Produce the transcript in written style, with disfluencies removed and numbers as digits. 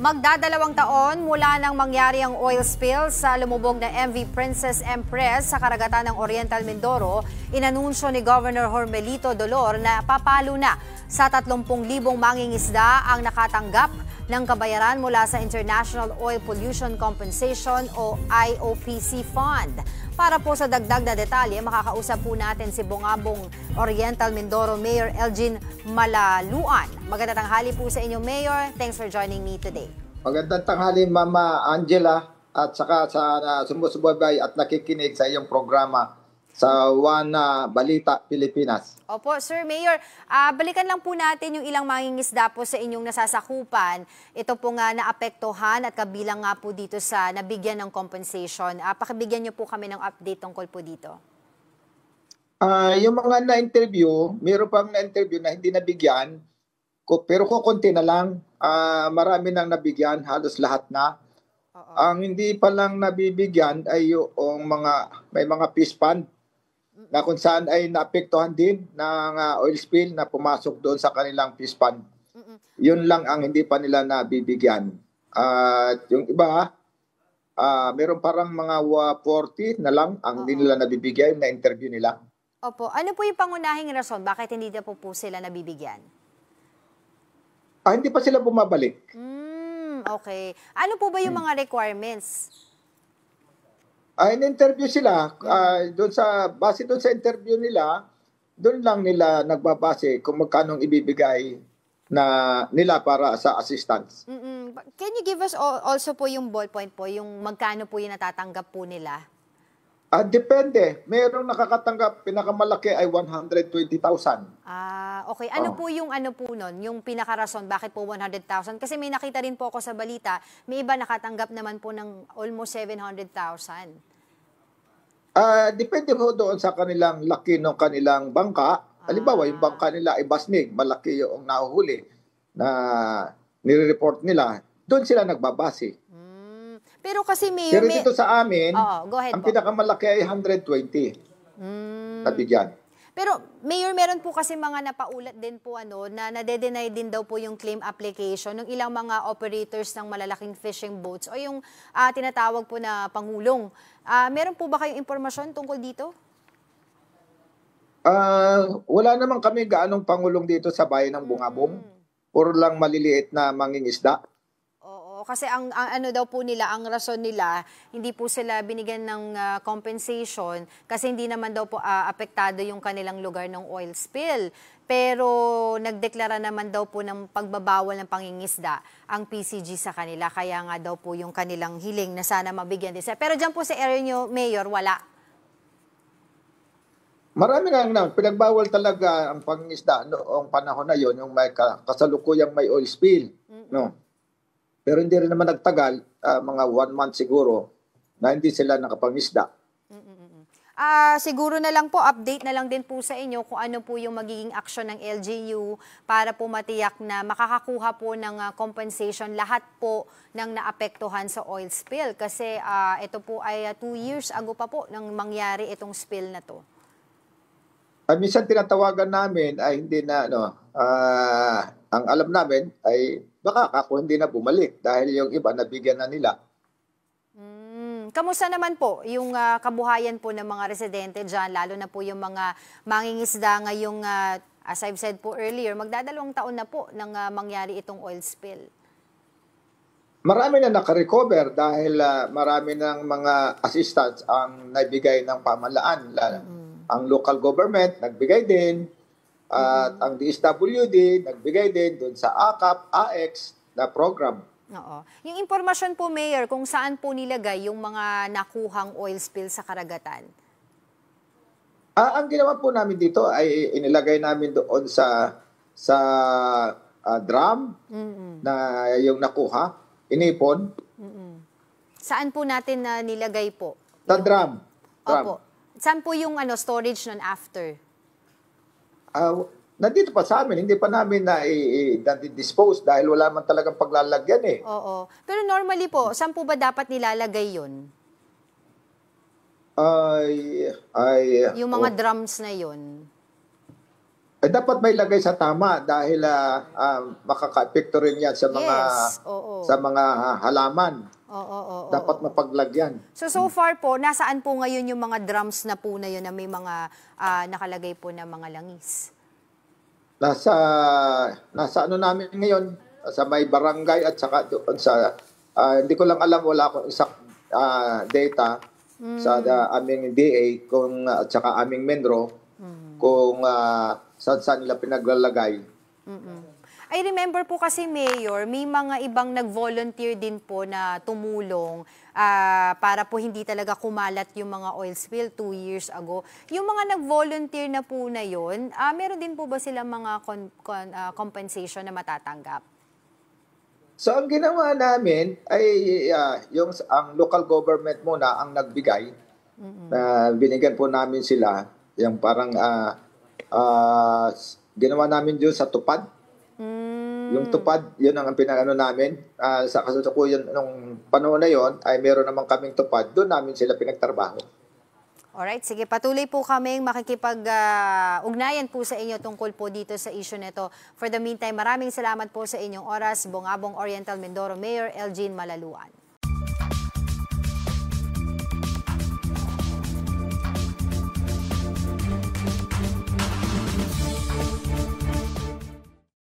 Magdadalawang taon mula nang mangyari ang oil spill sa lumubog na MV Princess Empress sa karagatan ng Oriental Mindoro, inanunsyo ni Governor Jormelito Dolor na papalo na sa 30,000 mangingisda ang nakatanggap ng kabayaran mula sa International Oil Pollution Compensation o IOPC Fund. Para po sa dagdag na detalye, makakausap po natin si Bungabong Oriental Mindoro Mayor Elgin Malaluan. Magandang tanghali po sa inyo, Mayor. Thanks for joining me today. Magandang tanghali, Mama Angela, at saka sa sumusubaybay at nakikinig sa iyong programa sa One Balita Pilipinas. Opo, Sir Mayor, balikan lang po natin yung ilang mangingisda po sa inyong nasasakupan. Ito po nga naapektuhan at kabilang nga po dito sa nabigyan ng compensation. Pakibigyan niyo po kami ng update tungkol po dito. Yung mga na-interview, mayroon pang na-interview na hindi nabigyan, pero kukunti na lang. Marami nang nabigyan, halos lahat na. Ang hindi pa lang nabibigyan ay yung may mga fish pond na kung saan ay naapektuhan din ng oil spill na pumasok doon sa kanilang fish pond. Yun lang ang hindi pa nila nabibigyan. At yung iba, meron parang mga 40 na lang ang hindi nila nabibigyan na interview nila. Opo, ano po yung pangunahing rason? Bakit hindi na po sila nabibigyan? Hindi pa sila bumabalik. Okay. Ano po ba yung mga requirements? In-interview sila, base doon sa interview nila, doon lang nila nagbabase kung magkano ibibigay nila para sa assistance. Can you give us also po yung ballpoint po, yung magkano po yung natatanggap po nila? Depende. Merong nakakatanggap, pinakamalaki ay 120,000. Okay. Ano po yung nun? Yung pinakarason, bakit po 100,000? Kasi may nakita rin po ako sa balita, may iba nakatanggap naman po ng almost 700,000. Depende po doon sa kanilang laki ng kanilang bangka. Halimbawa, yung bangka nila ay basnig, malaki yung nahuhuli na nire-report nila. Doon sila nagbabase. Pero kasi Mayor... Pero dito sa amin, ang po. pinakamalaki ay 120 nabigyan. Pero Mayor, meron po kasi mga napaulat din po na nade-deny din daw po yung claim application ng ilang mga operators ng malalaking fishing boats o yung tinatawag po na pangulong. Meron po ba kayong impormasyon tungkol dito? Wala naman kami gaanong pangulong dito sa bayan ng Bungabong. Puro lang maliliit na mangingisda. Kasi ang ano daw po nila, ang rason nila, hindi po sila binigyan ng compensation kasi hindi naman daw po apektado yung kanilang lugar ng oil spill. Pero nagdeklara naman daw po ng pagbabawal ng pangingisda ang PCG sa kanila. Kaya nga daw po yung kanilang hiling na sana mabigyan din sila. Pero dyan po sa area nyo, Mayor, wala. Marami na pinagbawal talaga ang pangingisda noong panahon na yon, yung may kasalukuyang may oil spill. No? Pero hindi rin naman nagtagal, mga 1 month siguro, na hindi sila nakapangisda. Siguro na lang po, update na lang din po sa inyo kung ano po yung magiging aksyon ng LGU para po matiyak na makakakuha po ng compensation lahat po ng naapektuhan sa oil spill. Kasi ito po ay 2 years ago pa po nang mangyari itong spill na to. Minsan tinatawagan namin ay hindi na, ang alam namin ay baka ako hindi na bumalik dahil yung iba nabigyan na nila. Kamusta naman po yung kabuhayan po ng mga residente dyan, lalo na po yung mga mangingisda ngayong, as I've said po earlier, magdadalawang taon na po nang mangyari itong oil spill? Marami na nakarecover dahil marami ng mga assistance ang naibigay ng pamahalaan. Ang local government nagbigay din, at ang DSWD nagbigay din doon sa AKAP, AX na program. Yung impormasyon po, Mayor, kung saan po nilagay yung mga nakuhang oil spill sa karagatan? Ang ginawa po namin dito ay inilagay namin doon sa drum na yung nakuha, inipon. Saan po natin nilagay po? Sa drum. Opo. Saan po yung storage nun after? Nandito pa sa amin, hindi pa namin na-dispose dahil wala man talagang paglalagyan eh. Oo. Pero normally po, saan po ba dapat nilalagay yun? Yung mga drums na yun. dapat may lagay sa tama dahil makaka-epekto rin yan sa mga Yes, oo. sa mga halaman. Oo. Dapat mapaglagyan. So far po, nasaan po ngayon yung mga drums na po na yun na may mga nakalagay po na mga langis? Nasa ano namin ngayon, sa may barangay at saka doon sa hindi ko lang alam, wala akong exact data sa aming DA kung at saka aming Menro kung saan nila pinaglalagay. I remember po kasi, Mayor, may mga ibang nag-volunteer din po na tumulong para po hindi talaga kumalat yung mga oil spill 2 years ago. Yung mga nag-volunteer na po na yun, meron din po ba silang mga compensation na matatanggap? So ang ginawa namin ay ang local government muna ang nagbigay. Binigyan po namin sila yung parang ginawa namin doon sa tupad. Yung tupad, yun ang pinagano namin. Sa kasalukuyan nung panahon na yon ay meron naman kaming tupad. Doon namin sila pinagtrabaho. Alright, sige, patuloy po kaming makikipag-ugnayan po sa inyo tungkol po dito sa issue nito. For the meantime, maraming salamat po sa inyong oras. Bungabong Oriental Mindoro Mayor Elgin Malaluan.